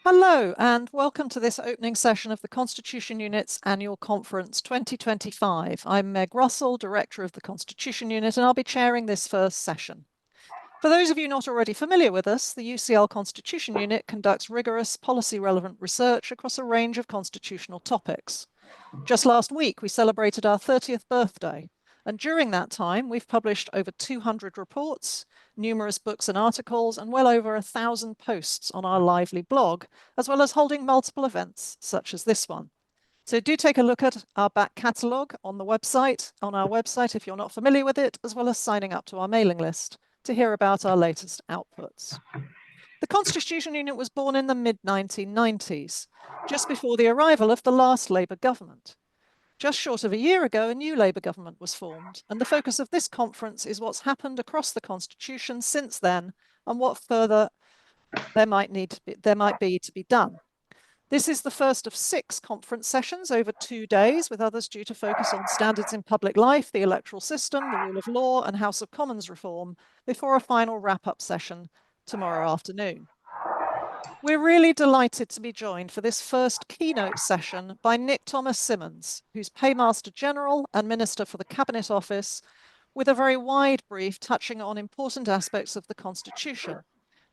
Hello and welcome to this opening session of the Constitution Unit's Annual Conference 2025. I'm Meg Russell, Director of the Constitution Unit, and I'll be chairing this first session. For those of you not already familiar with us, the UCL Constitution Unit conducts rigorous policy-relevant research across a range of constitutional topics. Just last week, we celebrated our 30th birthday, and during that time, we've published over 200 reports, numerous books and articles, and well over 1,000 posts on our lively blog, as well as holding multiple events, such as this one. So do take a look at our back catalogue on our website if you're not familiar with it, as well as signing up to our mailing list to hear about our latest outputs. The Constitution Unit was born in the mid-1990s, just before the arrival of the last Labour government. Just short of a year ago, a new Labour government was formed, and the focus of this conference is what's happened across the Constitution since then and what further there might be to be done. This is the first of 6 conference sessions over 2 days, with others due to focus on standards in public life, the electoral system, the rule of law, and House of Commons reform, before a final wrap-up session tomorrow afternoon. We're really delighted to be joined for this first keynote session by Nick Thomas-Symonds, who's Paymaster General and Minister for the Cabinet Office, with a very wide brief touching on important aspects of the Constitution,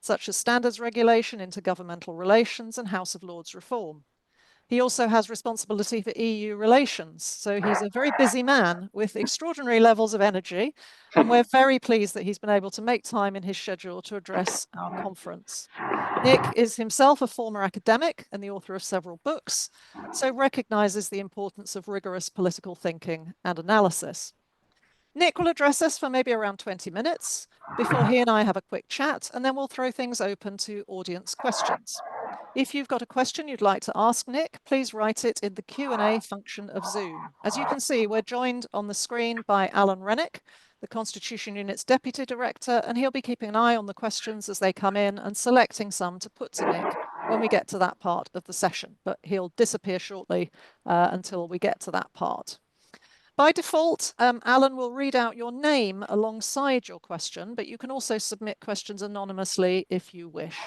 such as standards regulation, intergovernmental relations, and House of Lords reform. He also has responsibility for EU relations, so he's a very busy man with extraordinary levels of energy, and we're very pleased that he's been able to make time in his schedule to address our conference. Nick is himself a former academic and the author of several books, so recognises the importance of rigorous political thinking and analysis. Nick will address us for maybe around 20 minutes before he and I have a quick chat, and then we'll throw things open to audience questions. If you've got a question you'd like to ask Nick, please write it in the Q&A function of Zoom. As you can see, we're joined on the screen by Alan Rennick, the Constitution Unit's Deputy Director, and he'll be keeping an eye on the questions as they come in and selecting some to put to Nick when we get to that part of the session. But he'll disappear shortly until we get to that part. By default, Alan will read out your name alongside your question, but you can also submit questions anonymously if you wish.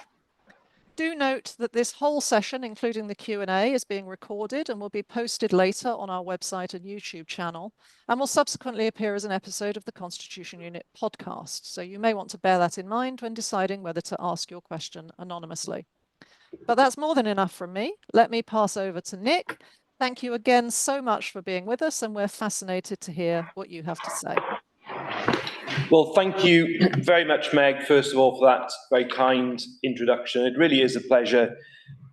Do note that this whole session, including the Q&A, is being recorded and will be posted later on our website and YouTube channel, and will subsequently appear as an episode of the Constitution Unit podcast. So you may want to bear that in mind when deciding whether to ask your question anonymously. But that's more than enough from me. Let me pass over to Nick. Thank you again so much for being with us, and we're fascinated to hear what you have to say. Well, thank you very much, Meg, first of all, for that very kind introduction. It really is a pleasure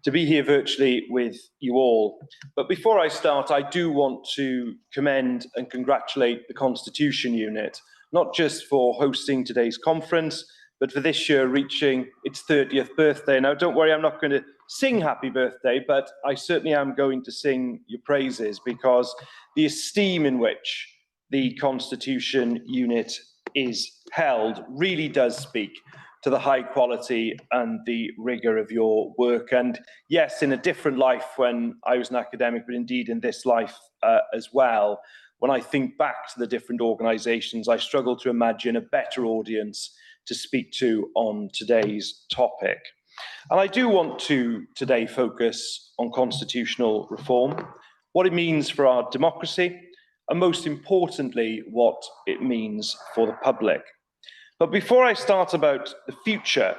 to be here virtually with you all. But before I start, I do want to commend and congratulate the Constitution Unit, not just for hosting today's conference, but for this year reaching its 30th birthday. Now, don't worry, I'm not going to sing happy birthday, but I certainly am going to sing your praises, because the esteem in which the Constitution Unit is held really does speak to the high quality and the rigour of your work. And yes, in a different life when I was an academic, but indeed in this life as well, when I think back to the different organisations, I struggle to imagine a better audience to speak to on today's topic. And I do want to today focus on constitutional reform, what it means for our democracy, and most importantly, what it means for the public. But before I start about the future,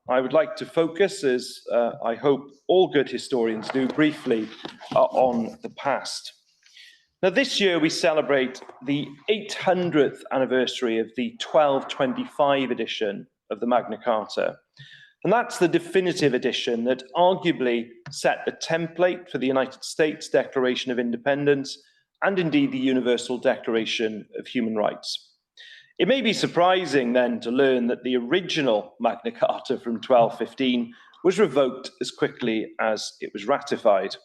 I would like to focus, as I hope all good historians do, briefly on the past. Now, this year we celebrate the 800th anniversary of the 1225 edition of the Magna Carta. And that's the definitive edition that arguably set the template for the United States Declaration of Independence and indeed the Universal Declaration of Human Rights. It may be surprising then to learn that the original Magna Carta from 1215 was revoked as quickly as it was ratified.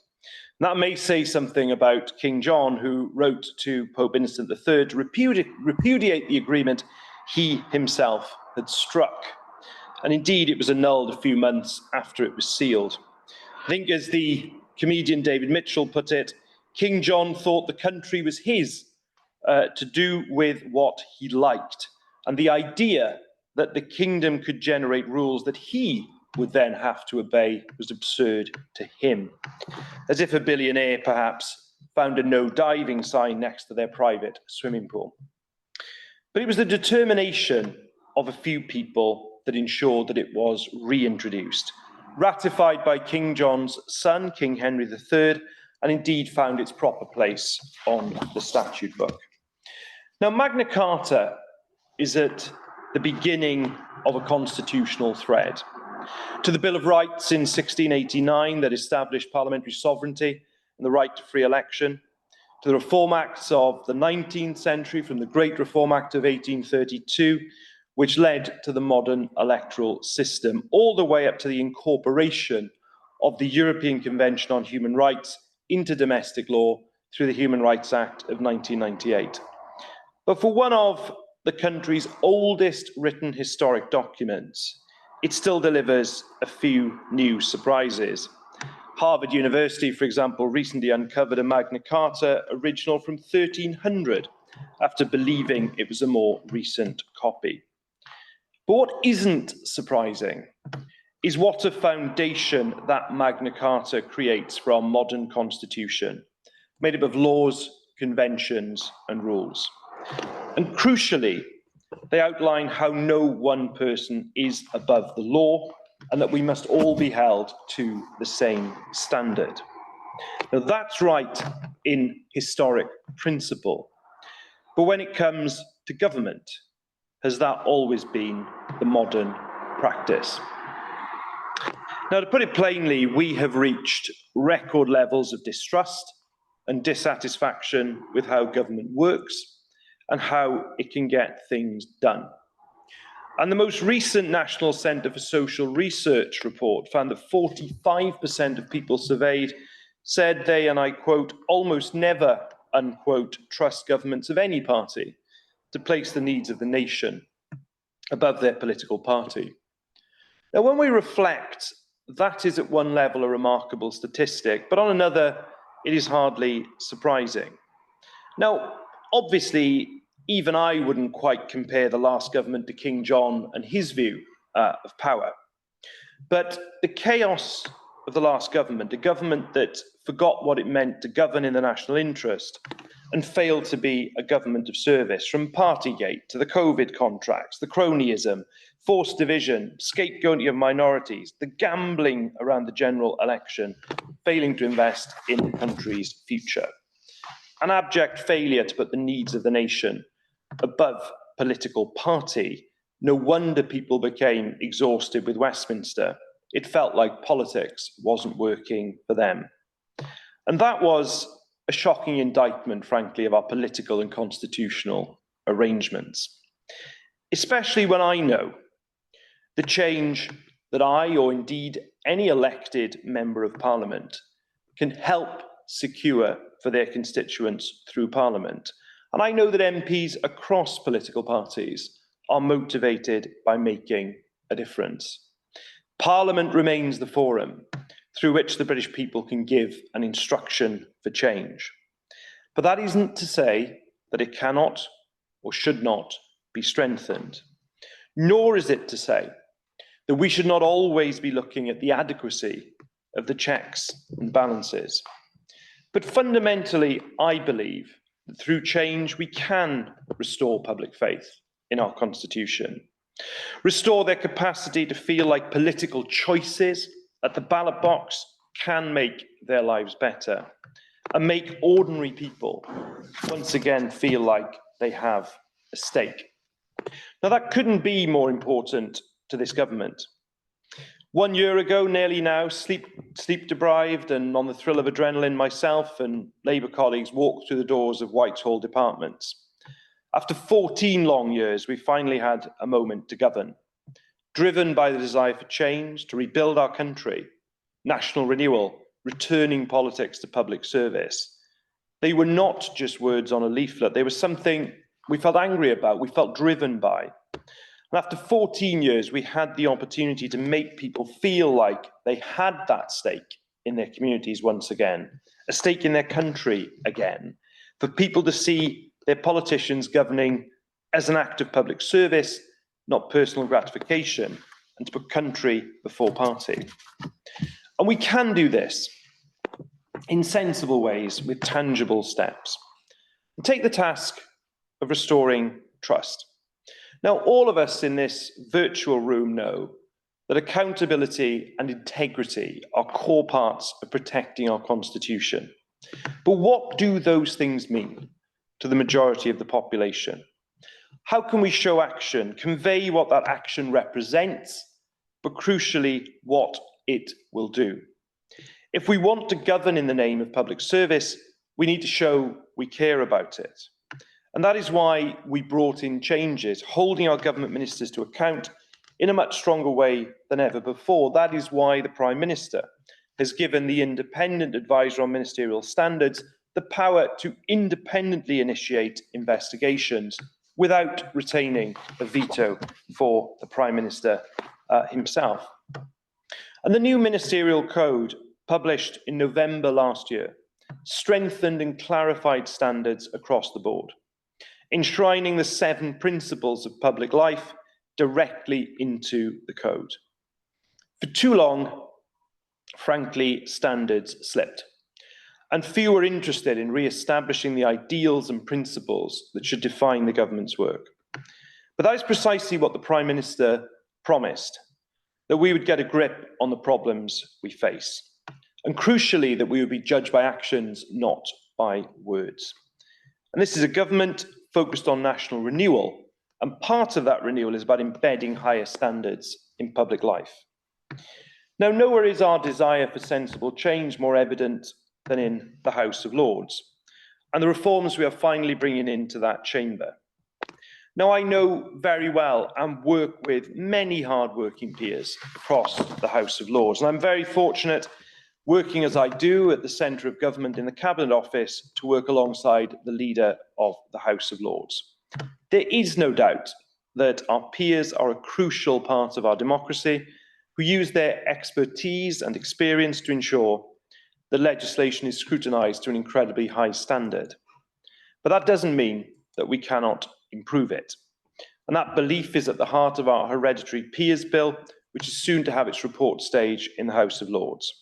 And that may say something about King John, who wrote to Pope Innocent III to repudiate the agreement he himself had struck. And indeed, it was annulled a few months after it was sealed. I think, as the comedian David Mitchell put it, King John thought the country was his to do with what he liked. And the idea that the kingdom could generate rules that he would then have to obey was absurd to him, as if a billionaire perhaps found a no diving sign next to their private swimming pool. But it was the determination of a few people that ensured that it was reintroduced, ratified by King John's son, King Henry III, and indeed found its proper place on the statute book. Now, Magna Carta is at the beginning of a constitutional thread. To the Bill of Rights in 1689 that established parliamentary sovereignty and the right to free election, to the Reform Acts of the 19th century, from the Great Reform Act of 1832, which led to the modern electoral system, all the way up to the incorporation of the European Convention on Human Rights into domestic law through the Human Rights Act of 1998. But for one of the country's oldest written historic documents, it still delivers a few new surprises. Harvard University, for example, recently uncovered a Magna Carta original from 1300 after believing it was a more recent copy. But what isn't surprising is what a foundation that Magna Carta creates for our modern constitution, made up of laws, conventions, and rules. And crucially, they outline how no one person is above the law and that we must all be held to the same standard. Now, that's right in historic principle, but when it comes to government, has that always been the modern practice? Now, to put it plainly, we have reached record levels of distrust and dissatisfaction with how government works and how it can get things done. And the most recent National Centre for Social Research report found that 45% of people surveyed said they, and I quote, almost never, unquote, trust governments of any party to place the needs of the nation above their political party. Now, when we reflect, that is at one level a remarkable statistic, but on another, it is hardly surprising. Now, obviously, even I wouldn't quite compare the last government to King John and his view of power. But the chaos of the last government, a government that forgot what it meant to govern in the national interest and failed to be a government of service, from Partygate to the COVID contracts, the cronyism, forced division, scapegoating of minorities, the gambling around the general election, failing to invest in the country's future. An abject failure to put the needs of the nation above political party. No wonder people became exhausted with Westminster. It felt like politics wasn't working for them. And that was a shocking indictment, frankly, of our political and constitutional arrangements, especially when I know the change that I, or indeed any elected member of Parliament, can help secure for their constituents through Parliament. And I know that MPs across political parties are motivated by making a difference. Parliament remains the forum through which the British people can give an instruction for change. But that isn't to say that it cannot or should not be strengthened, nor is it to say that we should not always be looking at the adequacy of the checks and balances. But fundamentally, I believe that through change, we can restore public faith in our constitution, restore their capacity to feel like political choices at the ballot box can make their lives better, and make ordinary people once again feel like they have a stake. Now, that couldn't be more important to this government. 1 year ago, nearly now, sleep deprived and on the thrill of adrenaline, myself and Labour colleagues walked through the doors of Whitehall departments. After 14 long years, we finally had a moment to govern, driven by the desire for change, to rebuild our country, national renewal, returning politics to public service. They were not just words on a leaflet, they were something we felt angry about, we felt driven by. And after 14 years, we had the opportunity to make people feel like they had that stake in their communities once again, a stake in their country again, for people to see their politicians governing as an act of public service, not personal gratification, and to put country before party. And we can do this in sensible ways with tangible steps. Take the task of restoring trust. Now, all of us in this virtual room know that accountability and integrity are core parts of protecting our constitution. But what do those things mean to the majority of the population? How can we show action, convey what that action represents, but crucially, what it will do? If we want to govern in the name of public service, we need to show we care about it. And that is why we brought in changes, holding our government ministers to account in a much stronger way than ever before. That is why the Prime Minister has given the Independent Advisor on Ministerial Standards the power to independently initiate investigations without retaining a veto for the Prime Minister himself. And the new Ministerial Code, published in November last year, strengthened and clarified standards across the board, enshrining the 7 principles of public life directly into the code. For too long, frankly, standards slipped, and few were interested in re-establishing the ideals and principles that should define the government's work. But that is precisely what the Prime Minister promised, that we would get a grip on the problems we face, and crucially, that we would be judged by actions, not by words. And this is a government focused on national renewal, and part of that renewal is about embedding higher standards in public life. Now, nowhere is our desire for sensible change more evident than in the House of Lords, and the reforms we are finally bringing into that chamber. Now, I know very well and work with many hard-working peers across the House of Lords, and I'm very fortunate, working as I do at the centre of government in the Cabinet Office, to work alongside the leader of the House of Lords. There is no doubt that our peers are a crucial part of our democracy, who use their expertise and experience to ensure that legislation is scrutinised to an incredibly high standard. But that doesn't mean that we cannot improve it. And that belief is at the heart of our hereditary peers bill, which is soon to have its report stage in the House of Lords,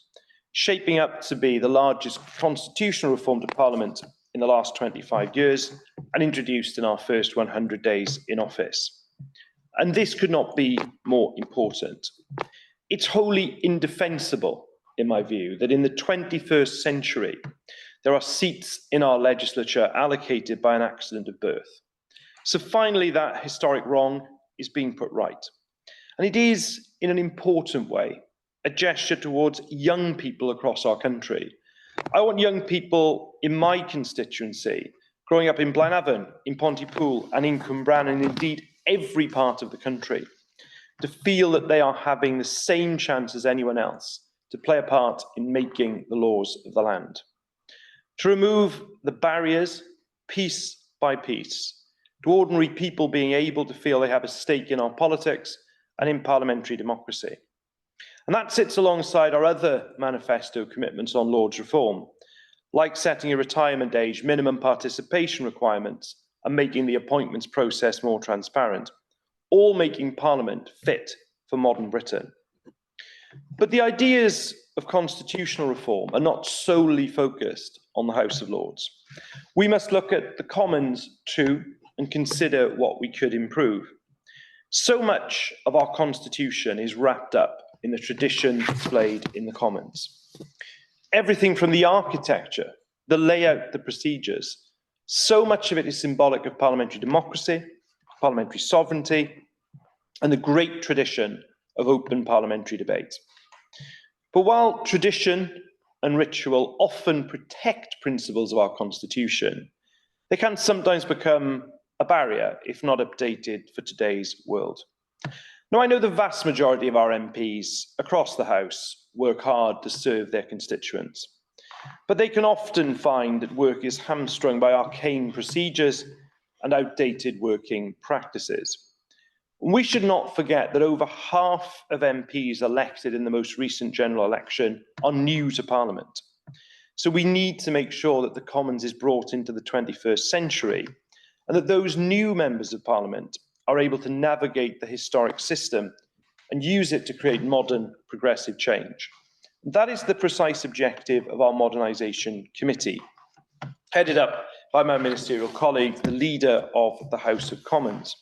shaping up to be the largest constitutional reform to Parliament in the last 25 years and introduced in our first 100 days in office. And this could not be more important. It's wholly indefensible, in my view, that in the 21st century, there are seats in our legislature allocated by an accident of birth. So finally, that historic wrong is being put right. And it is, in an important way, a gesture towards young people across our country. I want young people in my constituency, growing up in Blaenavon, in Pontypool, and in Cwmbran, and indeed every part of the country, to feel that they are having the same chance as anyone else to play a part in making the laws of the land. To remove the barriers, piece by piece, to ordinary people being able to feel they have a stake in our politics and in parliamentary democracy. And that sits alongside our other manifesto commitments on Lords reform, like setting a retirement age, minimum participation requirements, and making the appointments process more transparent, all making Parliament fit for modern Britain. But the ideas of constitutional reform are not solely focused on the House of Lords. We must look at the Commons too and consider what we could improve. So much of our constitution is wrapped up in the tradition displayed in the Commons. Everything from the architecture, the layout, the procedures, so much of it is symbolic of parliamentary democracy, parliamentary sovereignty, and the great tradition of open parliamentary debate. But while tradition and ritual often protect principles of our constitution, they can sometimes become a barrier if not updated for today's world. Now, I know the vast majority of our MPs across the House work hard to serve their constituents, but they can often find that work is hamstrung by arcane procedures and outdated working practices. We should not forget that over half of MPs elected in the most recent general election are new to Parliament. So we need to make sure that the Commons is brought into the 21st century and that those new members of Parliament are able to navigate the historic system and use it to create modern, progressive change. That is the precise objective of our Modernisation Committee, headed up by my ministerial colleague, the Leader of the House of Commons.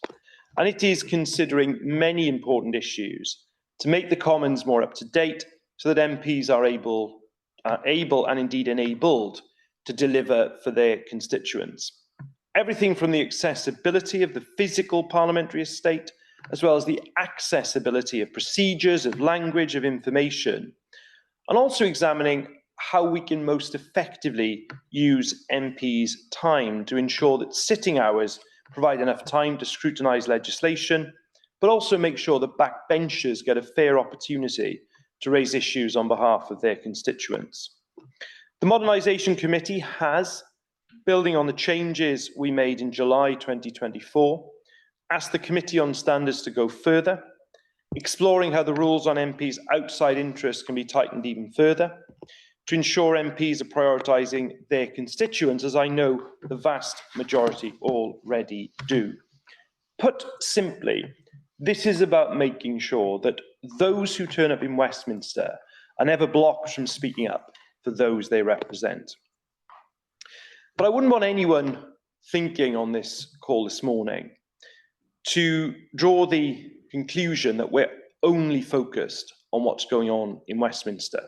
And it is considering many important issues to make the Commons more up to date so that MPs are able and indeed enabled to deliver for their constituents. Everything from the accessibility of the physical parliamentary estate, as well as the accessibility of procedures, of language, of information, and also examining how we can most effectively use MPs' time to ensure that sitting hours provide enough time to scrutinise legislation, but also make sure that backbenchers get a fair opportunity to raise issues on behalf of their constituents. The Modernisation Committee has, building on the changes we made in July 2024, asked the Committee on Standards to go further, exploring how the rules on MPs' outside interests can be tightened even further, to ensure MPs are prioritising their constituents, as I know the vast majority already do. Put simply, this is about making sure that those who turn up in Westminster are never blocked from speaking up for those they represent. But I wouldn't want anyone thinking on this call this morning to draw the conclusion that we're only focused on what's going on in Westminster.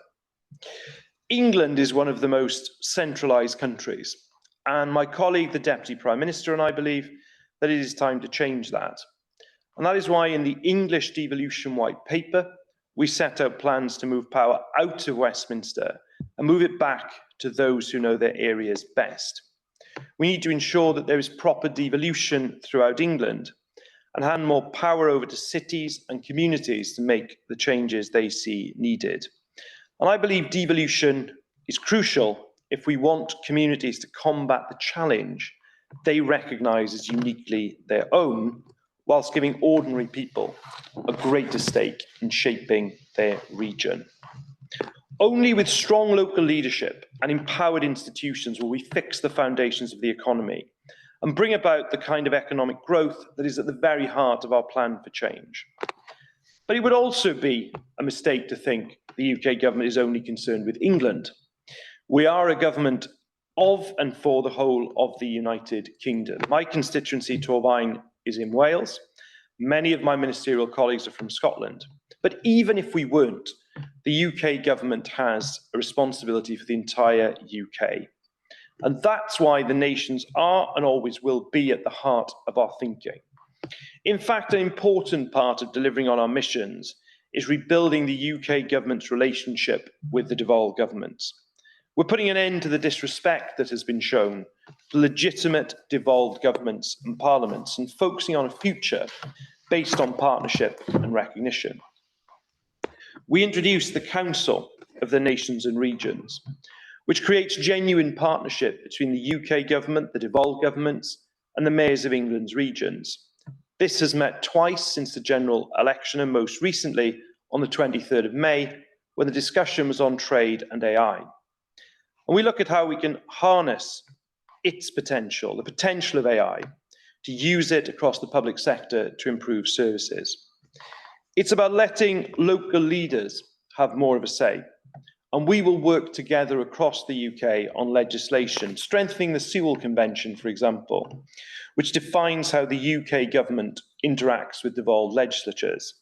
England is one of the most centralised countries, and my colleague, the Deputy Prime Minister, and I believe that it is time to change that. And that is why in the English Devolution White Paper, we set out plans to move power out of Westminster and move it back to those who know their areas best. We need to ensure that there is proper devolution throughout England and hand more power over to cities and communities to make the changes they see needed. And I believe devolution is crucial if we want communities to combat the challenge they recognise as uniquely their own, whilst giving ordinary people a greater stake in shaping their region. Only with strong local leadership and empowered institutions will we fix the foundations of the economy and bring about the kind of economic growth that is at the very heart of our plan for change. But it would also be a mistake to think the UK government is only concerned with England. We are a government of and for the whole of the United Kingdom. My constituency, Torfaen, is in Wales. Many of my ministerial colleagues are from Scotland. But even if we weren't, the UK government has a responsibility for the entire UK. And that's why the nations are and always will be at the heart of our thinking. In fact, an important part of delivering on our missions is rebuilding the UK government's relationship with the devolved governments. We're putting an end to the disrespect that has been shown to legitimate devolved governments and parliaments and focusing on a future based on partnership and recognition. We introduced the Council of the Nations and Regions, which creates genuine partnership between the UK government, the devolved governments, and the mayors of England's regions. This has met twice since the general election, and most recently on the 23rd of May, when the discussion was on trade and AI. And we look at how we can harness its potential, the potential of AI, to use it across the public sector to improve services. It's about letting local leaders have more of a say. And we will work together across the UK on legislation, strengthening the Sewell Convention, for example, which defines how the UK government interacts with devolved legislatures.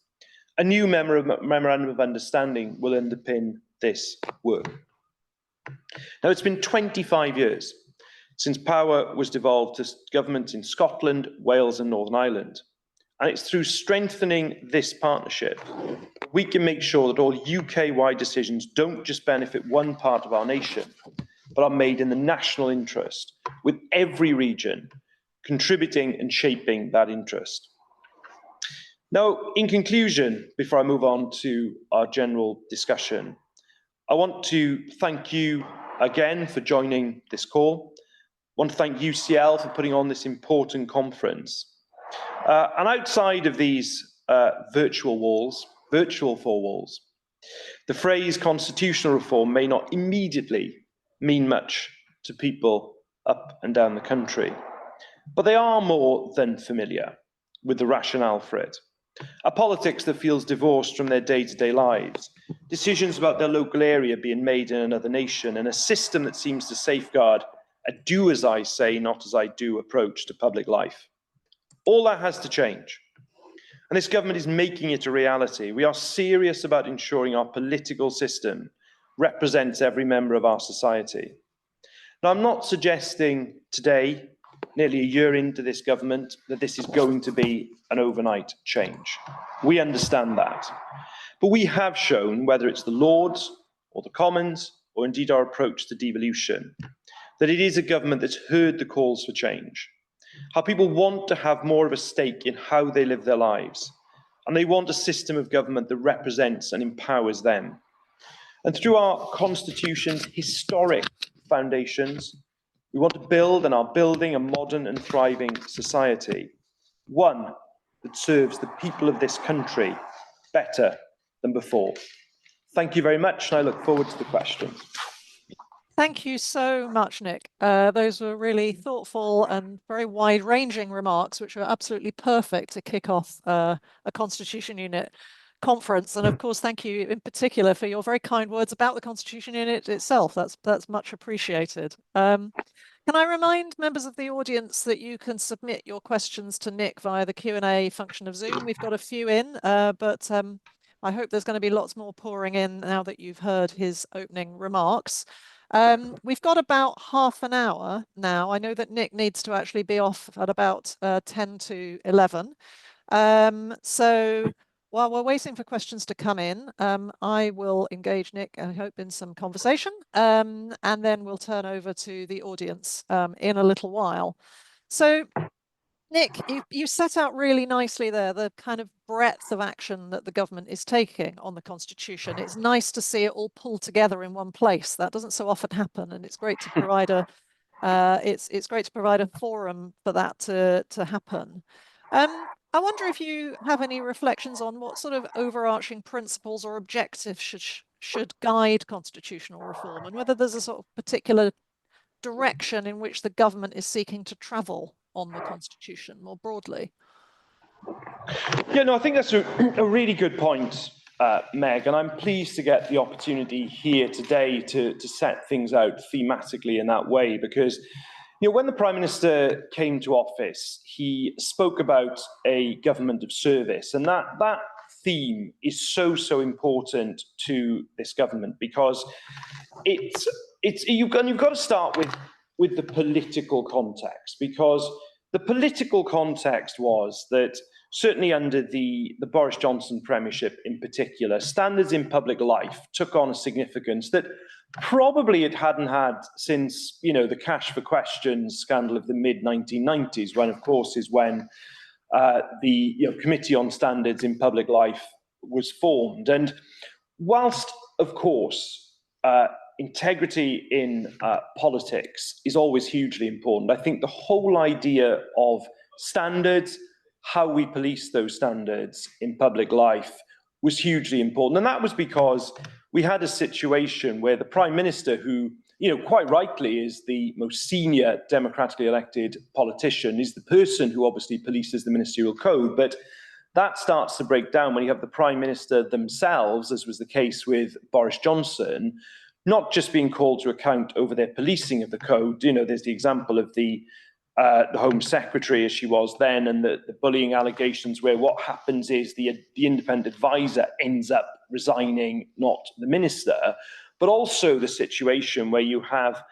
A new memorandum of understanding will underpin this work. Now, it's been 25 years since power was devolved to governments in Scotland, Wales, and Northern Ireland. And it's through strengthening this partnership we can make sure that all UK-wide decisions don't just benefit one part of our nation, but are made in the national interest, with every region contributing and shaping that interest. Now, in conclusion, before I move on to our general discussion, I want to thank you again for joining this call. I want to thank UCL for putting on this important conference. And outside of these virtual four walls, the phrase constitutional reform may not immediately mean much to people up and down the country, but they are more than familiar with the rationale for it. A politics that feels divorced from their day-to-day lives, decisions about their local area being made in another nation, and a system that seems to safeguard a do as I say, not as I do approach to public life. All that has to change. And this government is making it a reality. We are serious about ensuring our political system represents every member of our society. Now, I'm not suggesting today, nearly a year into this government, that this is going to be an overnight change. We understand that. But we have shown, whether it's the Lords or the Commons, or indeed our approach to devolution, that it is a government that's heard the calls for change, how people want to have more of a stake in how they live their lives, and they want a system of government that represents and empowers them. And through our Constitution's historic foundations, we want to build and are building a modern and thriving society, one that serves the people of this country better than before. Thank you very much, and I look forward to the questions. Thank you so much, Nick. Those were really thoughtful and very wide-ranging remarks, which are absolutely perfect to kick off a Constitution Unit conference. And of course, thank you in particular for your very kind words about the Constitution Unit itself. That's much appreciated. Can I remind members of the audience that you can submit your questions to Nick via the Q&A function of Zoom? We've got a few in, but I hope there's going to be lots more pouring in now that you've heard his opening remarks. We've got about half an hour now. I know that Nick needs to actually be off at about 10 to 11. So while we're waiting for questions to come in, I will engage Nick, I hope, in some conversation, and then we'll turn over to the audience in a little while. So Nick, you set out really nicely there the kind of breadth of action that the government is taking on the Constitution. It's nice to see it all pulled together in one place. That doesn't so often happen, and it's great to provide a it's great to provide a forum for that to happen. I wonder if you have any reflections on what sort of overarching principles or objectives should guide constitutional reform, and whether there's a sort of particular direction in which the government is seeking to travel on the Constitution more broadly. Yeah, no, I think that's a really good point, Meg, and I'm pleased to get the opportunity here today to set things out thematically in that way, because when the Prime Minister came to office, he spoke about a government of service, and that theme is so important to this government, because you've got to start with the political context, because the political context was that certainly under the Boris Johnson premiership in particular, standards in public life took on a significance that probably it hadn't had since, the Cash for Questions scandal of the mid-1990s, when, of course, is when the Committee on Standards in Public Life was formed. And whilst, of course, integrity in politics is always hugely important, I think the whole idea of standards, how we police those standards in public life, was hugely important. And that was because we had a situation where the Prime Minister, who, quite rightly is the most senior democratically elected politician, is the person who obviously polices the ministerial code. But that starts to break down when you have the Prime Minister themselves, as was the case with Boris Johnson, not just being called to account over their policing of the code. There's the example of the Home Secretary, as she was then, and the bullying allegations, where what happens is the independent advisor ends up resigning, not the minister, but also the situation where you have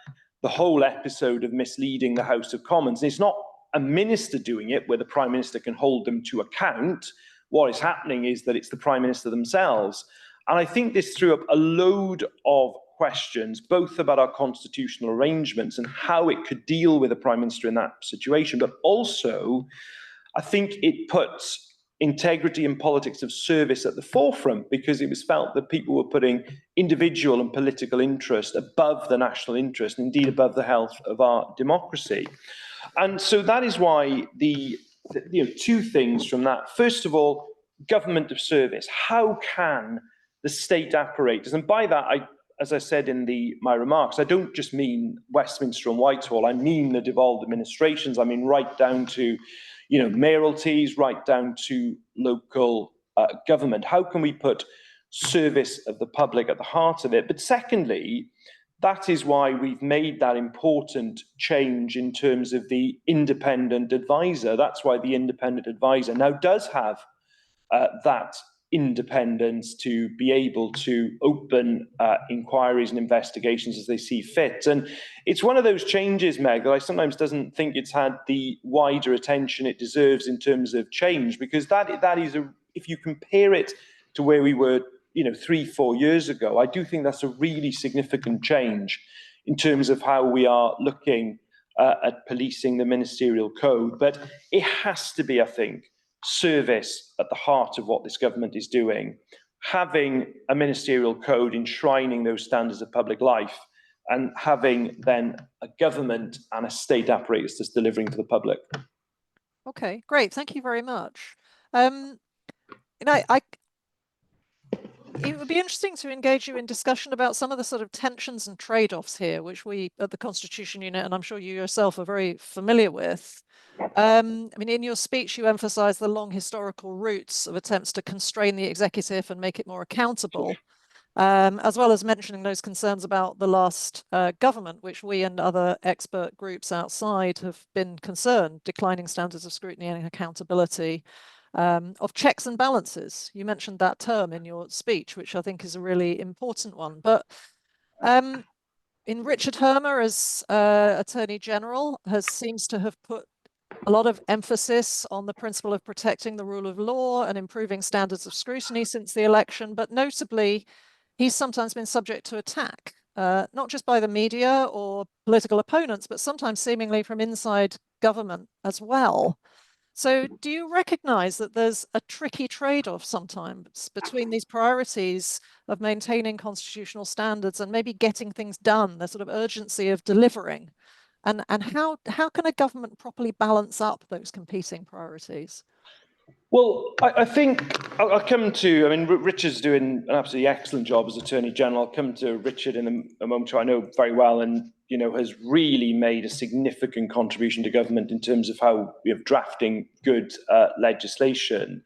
the whole episode of misleading the House of Commons. And it's not a minister doing it, where the Prime Minister can hold them to account. What is happening is that it's the Prime Minister themselves. And I think this threw up a load of questions, both about our constitutional arrangements and how it could deal with a Prime Minister in that situation, but also I think it puts integrity and politics of service at the forefront, because it was felt that people were putting individual and political interest above the national interest, and indeed above the health of our democracy. And so that is why the two things from that. First of all, government of service. How can the state apparatus, and by that as I said in my remarks, I don't just mean Westminster and Whitehall. I mean the devolved administrations. I mean right down to, mayoralties, right down to local government. How can we put service of the public at the heart of it? But secondly, that is why we've made that important change in terms of the independent advisor. That's why the independent advisor now does have that independence to be able to open inquiries and investigations as they see fit. And it's one of those changes, Meg, that I sometimes doesn't think it's had the wider attention it deserves in terms of change, because that is if you compare it to where we were 3-4 years ago, I do think that's a really significant change in terms of how we are looking at policing the ministerial code. But it has to be, I think, service at the heart of what this government is doing, having a ministerial code enshrining those standards of public life, and having then a government and a state apparatus that's delivering to the public. Okay, great. Thank you very much. It would be interesting to engage you in discussion about some of the sort of tensions and trade-offs here, which we at the Constitution Unit, and I'm sure you yourself are very familiar with. I mean, in your speech, you emphasise the long historical roots of attempts to constrain the executive and make it more accountable, as well as mentioning those concerns about the last government, which we and other expert groups outside have been concerned, declining standards of scrutiny and accountability, of checks and balances. You mentioned that term in your speech, which I think is a really important one. But in Richard Hermer as Attorney General seems to have put a lot of emphasis on the principle of protecting the rule of law and improving standards of scrutiny since the election, but notably, he's sometimes been subject to attack, not just by the media or political opponents, but sometimes seemingly from inside government as well. So do you recognise that there's a tricky trade-off sometimes between these priorities of maintaining constitutional standards and maybe getting things done, the sort of urgency of delivering? And how can a government properly balance up those competing priorities? Well, I think I'll come to, I mean, Richard's doing an absolutely excellent job as Attorney General. I'll come to Richard in a moment, who I know very well and, has really made a significant contribution to government in terms of how we have drafting good legislation.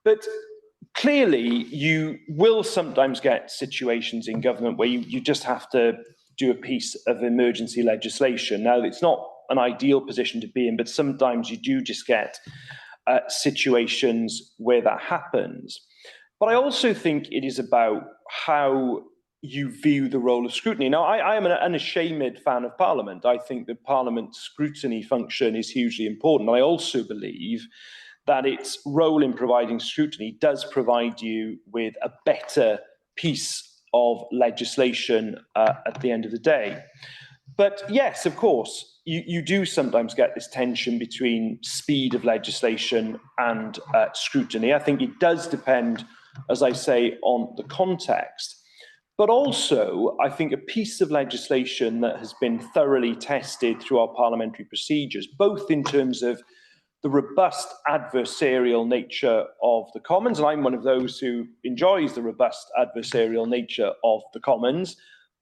But clearly, you will sometimes get situations in government where you just have to do a piece of emergency legislation. Now, it's not an ideal position to be in, but sometimes you do just get situations where that happens. But I also think it is about how you view the role of scrutiny. Now, I am an unashamed fan of Parliament. I think the Parliament's scrutiny function is hugely important. I also believe that its role in providing scrutiny does provide you with a better piece of legislation at the end of the day. But yes, of course, you do sometimes get this tension between speed of legislation and scrutiny. I think it does depend, as I say, on the context. But also, I think a piece of legislation that has been thoroughly tested through our parliamentary procedures, both in terms of the robust adversarial nature of the Commons, and I'm one of those who enjoys the robust adversarial nature of the Commons,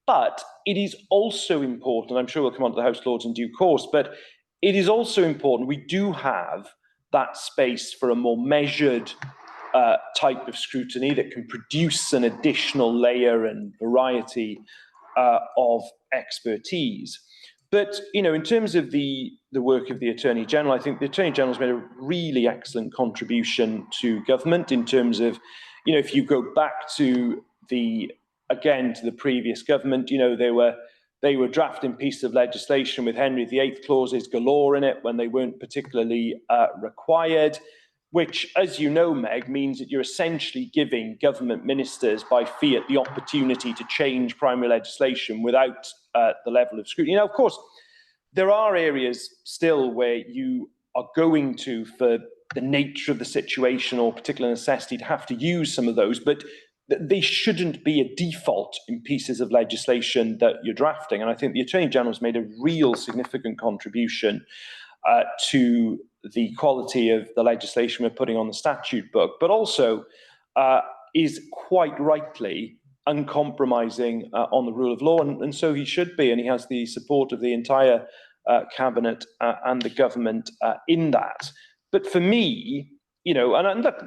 but it is also important, I'm sure we'll come on to the House of Lords in due course, but it is also important we do have that space for a more measured type of scrutiny that can produce an additional layer and variety of expertise. But, in terms of the work of the Attorney General, I think the Attorney General has made a really excellent contribution to government in terms of, if you go back to the previous government, they were drafting pieces of legislation with Henry VIII clauses galore in it when they weren't particularly required, which, as you know, Meg, means that you're essentially giving government ministers by fiat the opportunity to change primary legislation without the level of scrutiny. Now, of course, there are areas still where you are going to, for the nature of the situation or particular necessity, to have to use some of those, but they shouldn't be a default in pieces of legislation that you're drafting. And I think the Attorney General has made a real significant contribution to the quality of the legislation we're putting on the statute book, but also is quite rightly uncompromising on the rule of law, and so he should be, and he has the support of the entire cabinet and the government in that. But for me, you know, and look,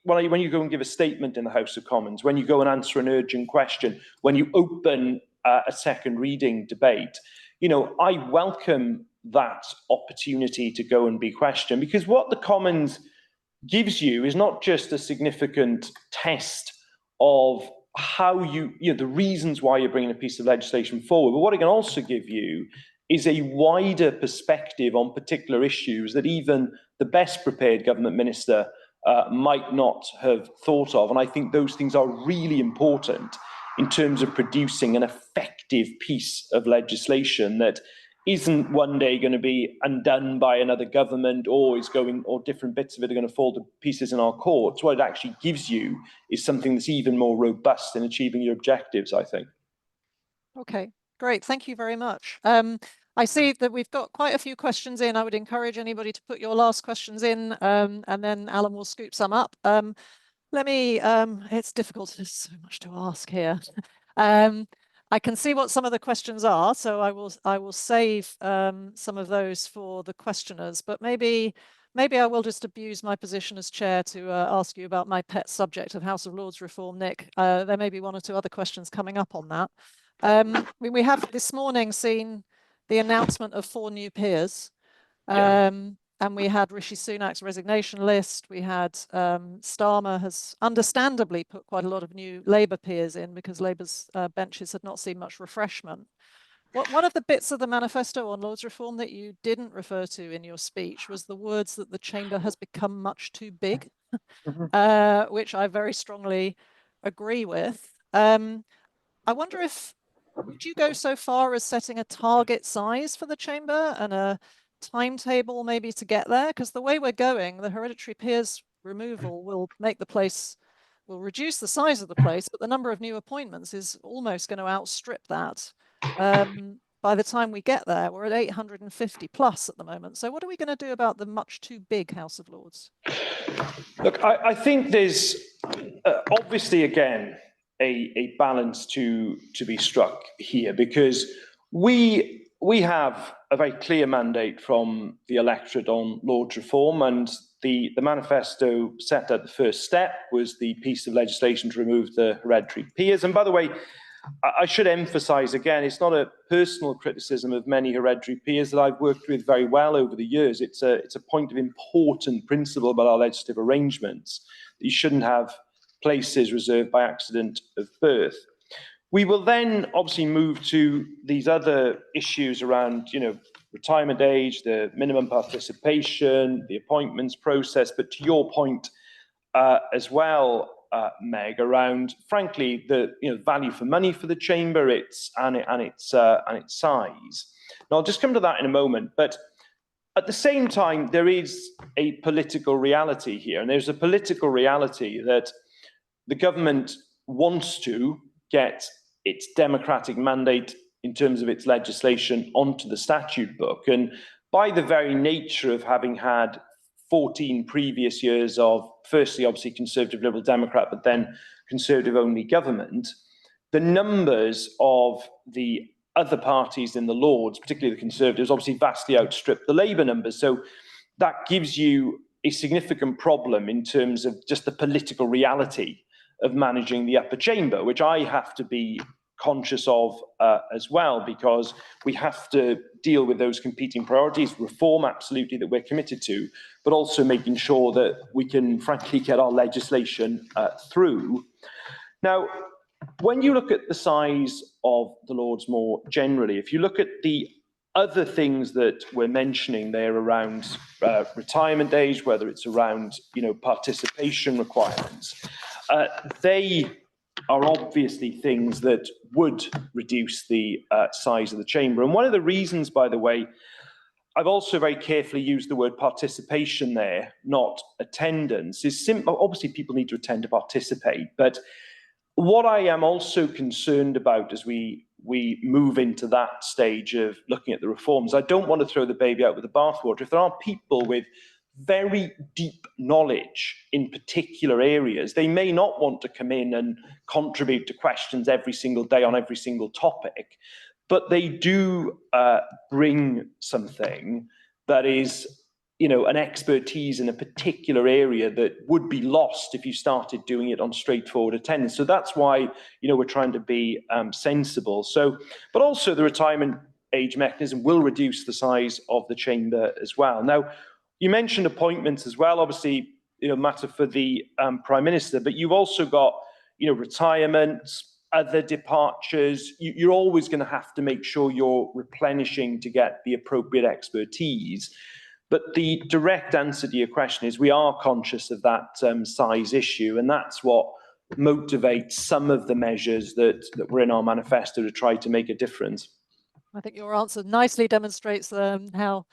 when you go and give a statement in the House of Commons, when you go and answer an urgent question, when you open a second reading debate, you know, I welcome that opportunity to go and be questioned, because what the Commons gives you is not just a significant test of how the reasons why you're bringing a piece of legislation forward, but what it can also give you is a wider perspective on particular issues that even the best prepared government minister might not have thought of. And I think those things are really important in terms of producing an effective piece of legislation that isn't one day going to be undone by another government, or different bits of it are going to fall to pieces in our courts. What it actually gives you is something that's even more robust in achieving your objectives, I think. Okay, great. Thank you very much. I see that we've got quite a few questions in. I would encourage anybody to put your last questions in, and then Alan will scoop some up. It's difficult, there's so much to ask here. I can see what some of the questions are, so I will save some of those for the questioners, but maybe I will just abuse my position as chair to ask you about my pet subject of House of Lords reform, Nick. There may be one or two other questions coming up on that. We have this morning seen the announcement of 4 new peers. And we had Rishi Sunak's resignation list. We had Starmer has understandably put quite a lot of new Labour peers in because Labour's benches had not seen much refreshment. One of the bits of the manifesto on Lords reform that you didn't refer to in your speech was the words that the chamber has become much too big, which I very strongly agree with. I wonder would you go so far as setting a target size for the chamber and a timetable maybe to get there? Because the way we're going, the hereditary peers removal will reduce the size of the place, but the number of new appointments is almost going to outstrip that. By the time we get there, we're at 850 plus at the moment. So what are we going to do about the much too big House of Lords? Look, I think there's obviously, again, a balance to be struck here, because we have a very clear mandate from the electorate on Lords reform, and the manifesto set at the first step was the piece of legislation to remove the hereditary peers. And by the way, I should emphasise again, it's not a personal criticism of many hereditary peers that I've worked with very well over the years. It's a point of important principle about our legislative arrangements that you shouldn't have places reserved by accident of birth. We will then obviously move to these other issues around, retirement age, the minimum participation, the appointments process. But to your point as well, Meg, around frankly the value for money for the chamber, its size. Now I'll just come to that in a moment, but at the same time there is a political reality here, and there's a political reality that the government wants to get its democratic mandate in terms of its legislation onto the statute book. And by the very nature of having had 14 previous years of, firstly, obviously Conservative Liberal Democrat, but then Conservative-only government, the numbers of the other parties in the Lords, particularly the Conservatives, obviously vastly outstrip the Labour numbers. So that gives you a significant problem in terms of just the political reality of managing the upper chamber, which I have to be conscious of as well, because we have to deal with those competing priorities, reform absolutely that we're committed to, but also making sure that we can frankly get our legislation through. Now, when you look at the size of the Lords more generally, if you look at the other things that we're mentioning there around retirement age, whether it's around participation requirements, they are obviously things that would reduce the size of the chamber. And one of the reasons, by the way, I've also very carefully used the word participation there, not attendance, is simple. Obviously, people need to attend to participate. But what I am also concerned about as we move into that stage of looking at the reforms, I don't want to throw the baby out with the bathwater. If there are people with very deep knowledge in particular areas. They may not want to come in and contribute to questions every single day on every single topic, but they do bring something that is, an expertise in a particular area that would be lost if you started doing it on straightforward attendance. So that's why, we're trying to be sensible. So, but also the retirement age mechanism will reduce the size of the chamber as well. Now, you mentioned appointments as well, obviously, matter for the Prime Minister, but you've also got, retirements, other departures. You're always going to have to make sure you're replenishing to get the appropriate expertise. But the direct answer to your question is we are conscious of that size issue, and that's what motivates some of the measures that were in our manifesto to try to make a difference. I think your answer nicely demonstrates how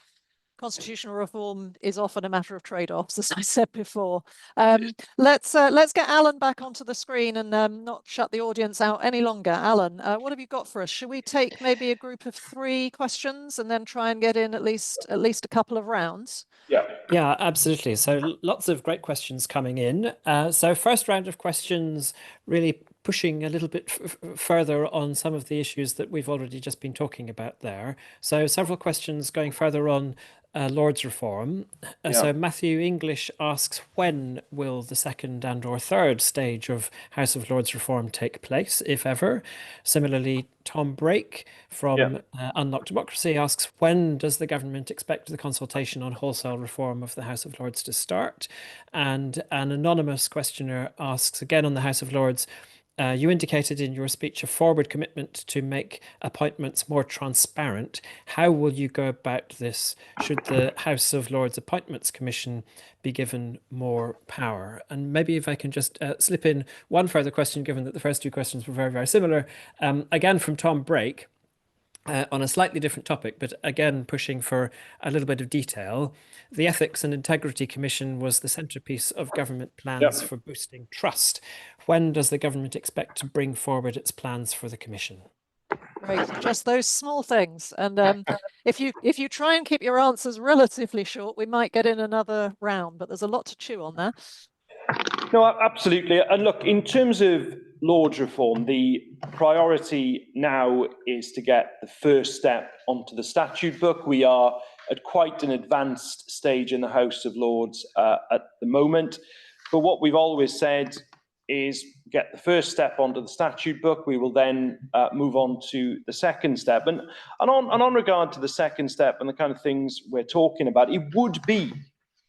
constitutional reform is often a matter of trade-offs, as I said before. Let's get Alan back onto the screen and not shut the audience out any longer. Alan, what have you got for us? Should we take maybe a group of 3 questions and then try and get in at least a couple of rounds? Yeah, absolutely. So lots of great questions coming in. So first round of questions really pushing a little bit further on some of the issues that we've already just been talking about there. So several questions going further on Lords reform. So Matthew English asks, when will the second and or third stage of House of Lords reform take place, if ever? Similarly, Tom Brake from Unlock Democracy asks, when does the government expect the consultation on wholesale reform of the House of Lords to start? And an anonymous questioner asks, again on the House of Lords, you indicated in your speech a forward commitment to make appointments more transparent. How will you go about this? Should the House of Lords Appointments Commission be given more power? And maybe if I can just slip in one further question, given that the first 2 questions were very, very similar, again from Tom Brake, on a slightly different topic, but again pushing for a little bit of detail. The Ethics and Integrity Commission was the centrepiece of government plans for boosting trust. When does the government expect to bring forward its plans for the commission? Great, just those small things. And if you try and keep your answers relatively short, we might get in another round, but there's a lot to chew on there. No, absolutely. And look, in terms of Lords reform, the priority now is to get the first step onto the statute book. We are at quite an advanced stage in the House of Lords at the moment. But what we've always said is get the first step onto the statute book. We will then move on to the second step. And on regard to the second step and the kind of things we're talking about, it would be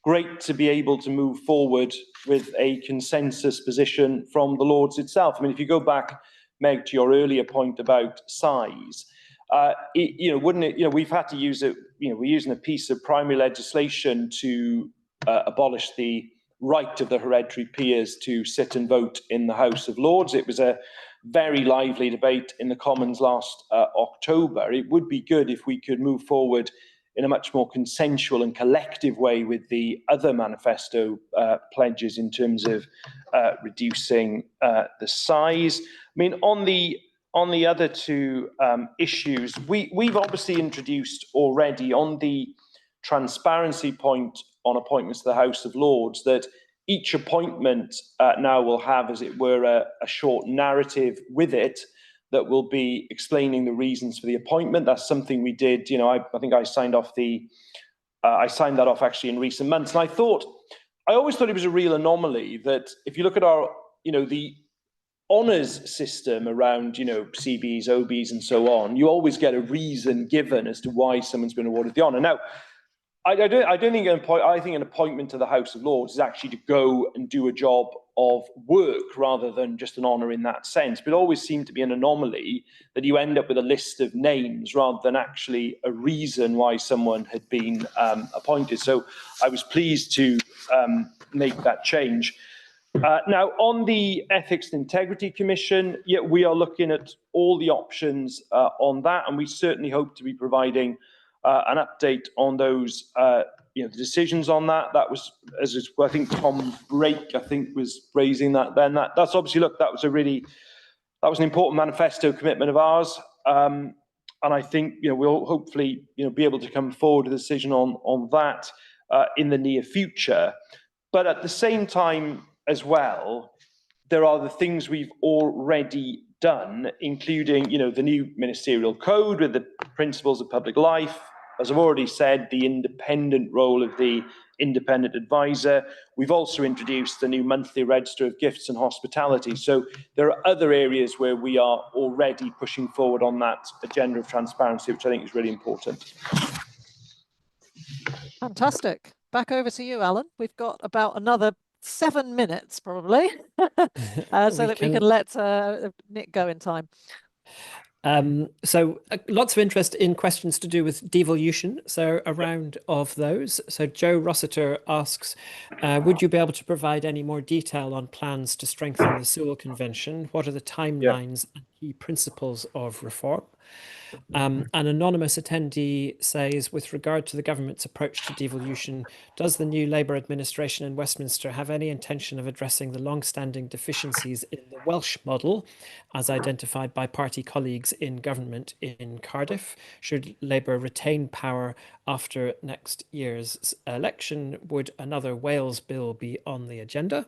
great to be able to move forward with a consensus position from the Lords itself. I mean, if you go back, Meg, to your earlier point about size, wouldn't it, we've had to use it, we're using a piece of primary legislation to abolish the right of the hereditary peers to sit and vote in the House of Lords. It was a very lively debate in the Commons last October. It would be good if we could move forward in a much more consensual and collective way with the other manifesto pledges in terms of reducing the size. I mean, on the other 2 issues, we've obviously introduced already on the transparency point on appointments to the House of Lords that each appointment now will have, as it were, a short narrative with it that will be explaining the reasons for the appointment. That's something we did. I think I signed off I signed that off actually in recent months. And I always thought it was a real anomaly that if you look at our, the honours system around, CBs, OBs, and so on, you always get a reason given as to why someone's been awarded the honour. Now, I don't think I think an appointment to the House of Lords is actually to go and do a job of work rather than just an honour in that sense. But it always seemed to be an anomaly that you end up with a list of names rather than actually a reason why someone had been appointed. So I was pleased to make that change. Now, on the Ethics and Integrity Commission, we are looking at all the options on that, and we certainly hope to be providing an update on those, the decisions on that. That was, I think Tom Brake, was raising that then. That's obviously, look, that was an important manifesto commitment of ours. And I think, we'll hopefully, be able to come forward with a decision on that in the near future. But at the same time as well, there are the things we've already done, including, the new ministerial code with the principles of public life. As I've already said, the independent role of the independent advisor. We've also introduced the new monthly register of gifts and hospitality. So there are other areas where we are already pushing forward on that agenda of transparency, which I think is really important. Fantastic. Back over to you, Alan. We've got about another 7 minutes, probably, so that we can let Nick go in time. So lots of interest in questions to do with devolution. So a round of those. So Joe Rossiter asks, would you be able to provide any more detail on plans to strengthen the Sewell Convention? What are the timelines and key principles of reform? An anonymous attendee says, with regard to the government's approach to devolution, does the new Labour administration in Westminster have any intention of addressing the long-standing deficiencies in the Welsh model, as identified by party colleagues in government in Cardiff? Should Labour retain power after next year's election, would another Wales bill be on the agenda?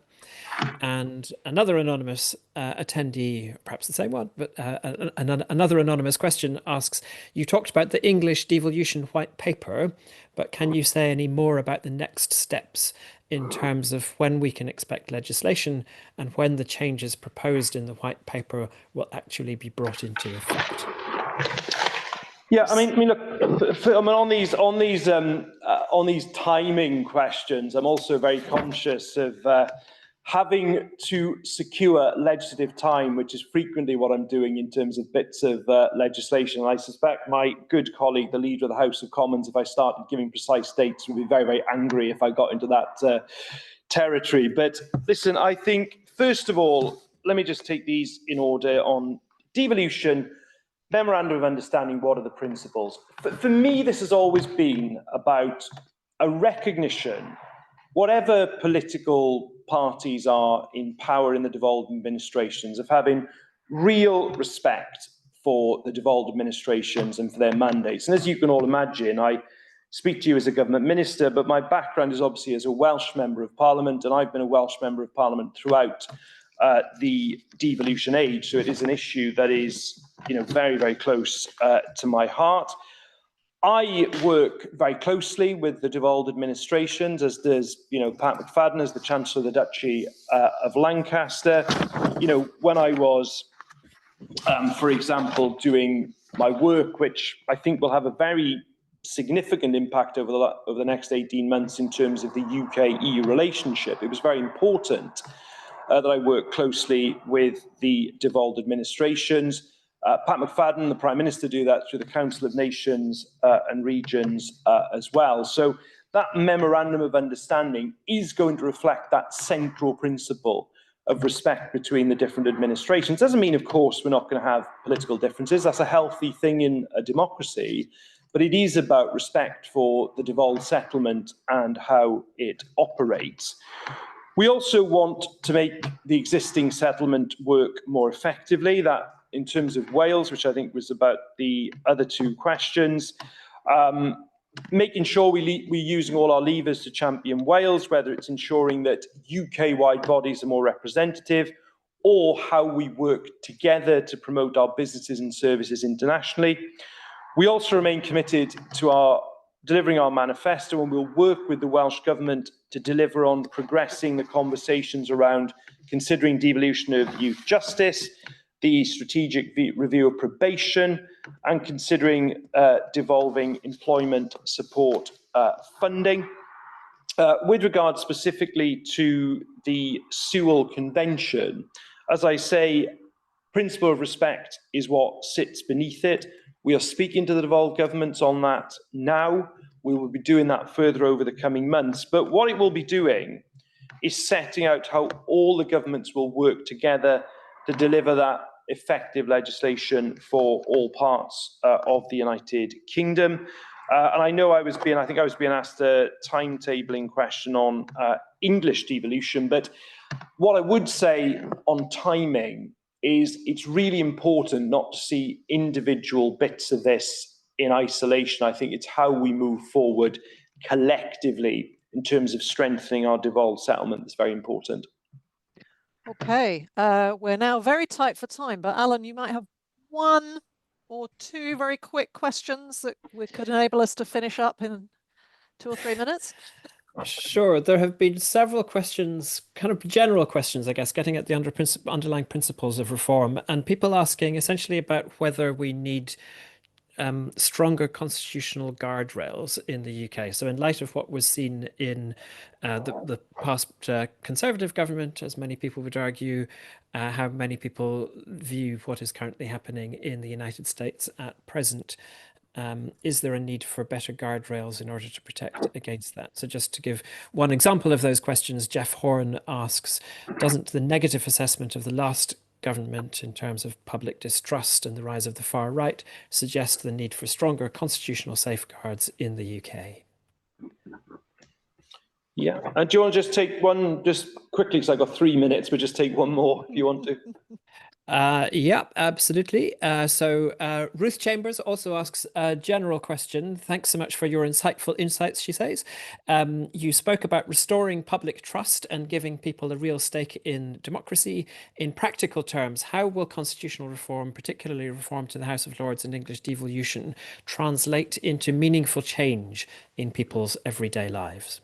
And another anonymous attendee, perhaps the same one, but another anonymous question asks, you talked about the English devolution white paper, but can you say any more about the next steps in terms of when we can expect legislation and when the changes proposed in the white paper will actually be brought into effect? Yeah, I mean, look, on these timing questions, I'm also very conscious of having to secure legislative time, which is frequently what I'm doing in terms of bits of legislation. And I suspect my good colleague, the Leader of the House of Commons, if I started giving precise dates, would be very, very angry if I got into that territory. But listen, I think, first of all, let me just take these in order. On devolution, memorandum of understanding, what are the principles? For me, this has always been about a recognition, whatever political parties are in power in the devolved administrations, of having real respect for the devolved administrations and for their mandates. And as you can all imagine, I speak to you as a government minister, but my background is obviously as a Welsh Member of Parliament, and I've been a Welsh Member of Parliament throughout the devolution age. So it is an issue that is, very, very close to my heart. I work very closely with the devolved administrations, as does, Pat McFadden as the Chancellor of the Duchy of Lancaster. When I was, for example, doing my work, which I think will have a very significant impact over the next 18 months in terms of the UK-EU relationship, it was very important that I work closely with the devolved administrations. Pat McFadden, the Prime Minister, do that through the Council of Nations and Regions as well. So that memorandum of understanding is going to reflect that central principle of respect between the different administrations. Doesn't mean, of course, we're not going to have political differences. That's a healthy thing in a democracy. But it is about respect for the devolved settlement and how it operates. We also want to make the existing settlement work more effectively. That, in terms of Wales, which I think was about the other two questions, making sure we're using all our levers to champion Wales, whether it's ensuring that UK-wide bodies are more representative, or how we work together to promote our businesses and services internationally. We also remain committed to delivering our manifesto, and we'll work with the Welsh Government to deliver on progressing the conversations around considering devolution of youth justice, the strategic review of probation, and considering devolving employment support funding. With regard specifically to the Sewell Convention, as I say, principle of respect is what sits beneath it. We are speaking to the devolved governments on that now. We will be doing that further over the coming months. But what it will be doing is setting out how all the governments will work together to deliver that effective legislation for all parts of the United Kingdom. And I know I think I was being asked a timetabling question on English devolution, but what I would say on timing is it's really important not to see individual bits of this in isolation. I think it's how we move forward collectively in terms of strengthening our devolved settlement that's very important. Okay, we're now very tight for time, but Alan, you might have one or two very quick questions that could enable us to finish up in 2 or 3 minutes. Sure. There have been several questions, kind of general questions, I guess, getting at the underlying principles of reform, and people asking essentially about whether we need stronger constitutional guardrails in the UK. So in light of what was seen in the past Conservative government, as many people would argue, how many people view what is currently happening in the United States at present, is there a need for better guardrails in order to protect against that? So just to give one example of those questions, Jeff Horn asks, doesn't the negative assessment of the last government in terms of public distrust and the rise of the far right suggest the need for stronger constitutional safeguards in the UK? Yeah, and do you want to just take one, just quickly, because I've got 3 minutes, but just take one more if you want to. Yeah, absolutely. So Ruth Chambers also asks a general question. Thanks so much for your insightful insights, she says. You spoke about restoring public trust and giving people a real stake in democracy. In practical terms, how will constitutional reform, particularly reform to the House of Lords and English devolution, translate into meaningful change in people's everyday lives?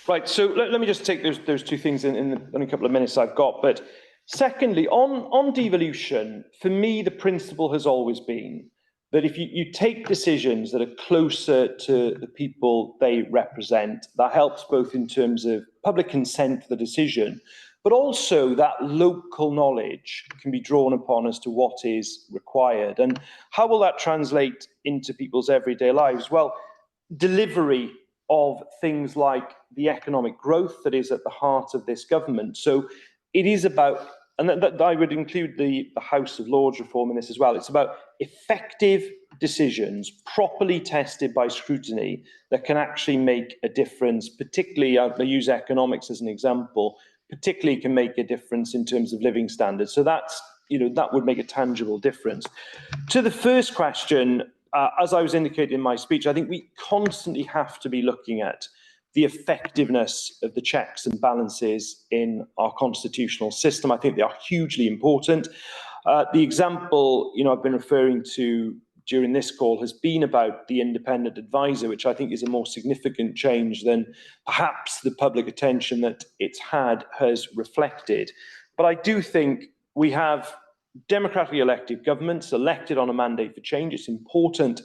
Right, so let me just take those two things in a couple of minutes I've got. But secondly, on devolution, for me, the principle has always been that if you take decisions that are closer to the people they represent, that helps both in terms of public consent for the decision, but also that local knowledge can be drawn upon as to what is required. And how will that translate into people's everyday lives? Well, delivery of things like the economic growth that is at the heart of this government. So it is about, and that I would include the House of Lords reform in this as well, it's about effective decisions, properly tested by scrutiny, that can actually make a difference, particularly, I use economics as an example, particularly can make a difference in terms of living standards. So that's, that would make a tangible difference. To the first question, as I was indicating in my speech, I think we constantly have to be looking at the effectiveness of the checks and balances in our constitutional system. I think they are hugely important. The example, I've been referring to during this call has been about the independent advisor, which I think is a more significant change than perhaps the public attention that it's had has reflected. But I do think we have democratically elected governments elected on a mandate for change. It's important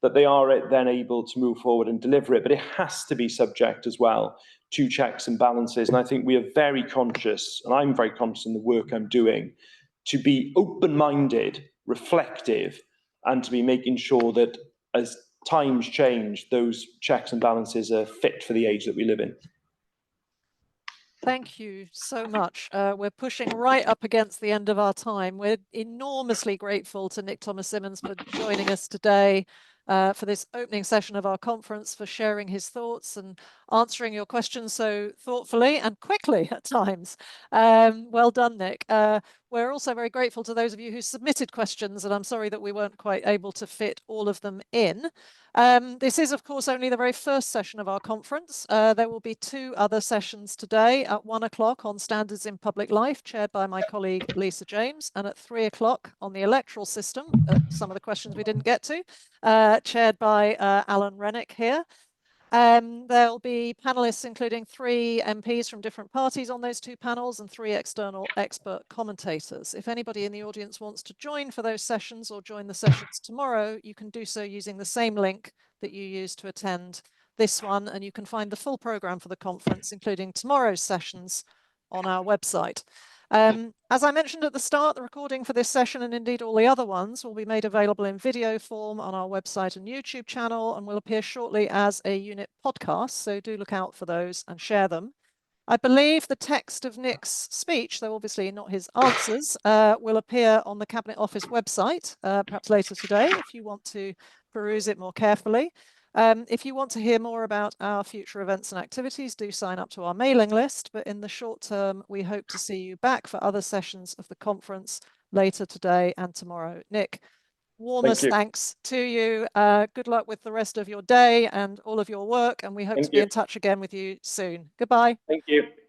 that they are then able to move forward and deliver it, but it has to be subject as well to checks and balances. And I think we are very conscious, and I'm very conscious in the work I'm doing, to be open-minded, reflective, and to be making sure that as times change, those checks and balances are fit for the age that we live in. Thank you so much. We're pushing right up against the end of our time. We're enormously grateful to Nick Thomas-Symonds for joining us today for this opening session of our conference, for sharing his thoughts and answering your questions so thoughtfully and quickly at times. Well done, Nick. We're also very grateful to those of you who submitted questions, and I'm sorry that we weren't quite able to fit all of them in. This is, of course, only the very first session of our conference. There will be 2 other sessions today at 1 o'clock on Standards in Public Life, chaired by my colleague Lisa James, and at 3 o'clock on the electoral system, some of the questions we didn't get to, chaired by Alan Rennick here. There'll be panelists including 3 MPs from different parties on those 2 panels and 3 external expert commentators. If anybody in the audience wants to join for those sessions or join the sessions tomorrow, you can do so using the same link that you used to attend this one, and you can find the full programme for the conference, including tomorrow's sessions, on our website. As I mentioned at the start, the recording for this session, and indeed all the other ones, will be made available in video form on our website and YouTube channel, and will appear shortly as a unit podcast, so do look out for those and share them. I believe the text of Nick's speech, though obviously not his answers, will appear on the Cabinet Office website, perhaps later today, if you want to peruse it more carefully. If you want to hear more about our future events and activities, do sign up to our mailing list. But in the short term, we hope to see you back for other sessions of the conference later today and tomorrow. Nick, Warmest you. thanks to you. Good luck with the rest of your day and all of your work, and we hope to be in touch again with you soon. Goodbye. Thank you.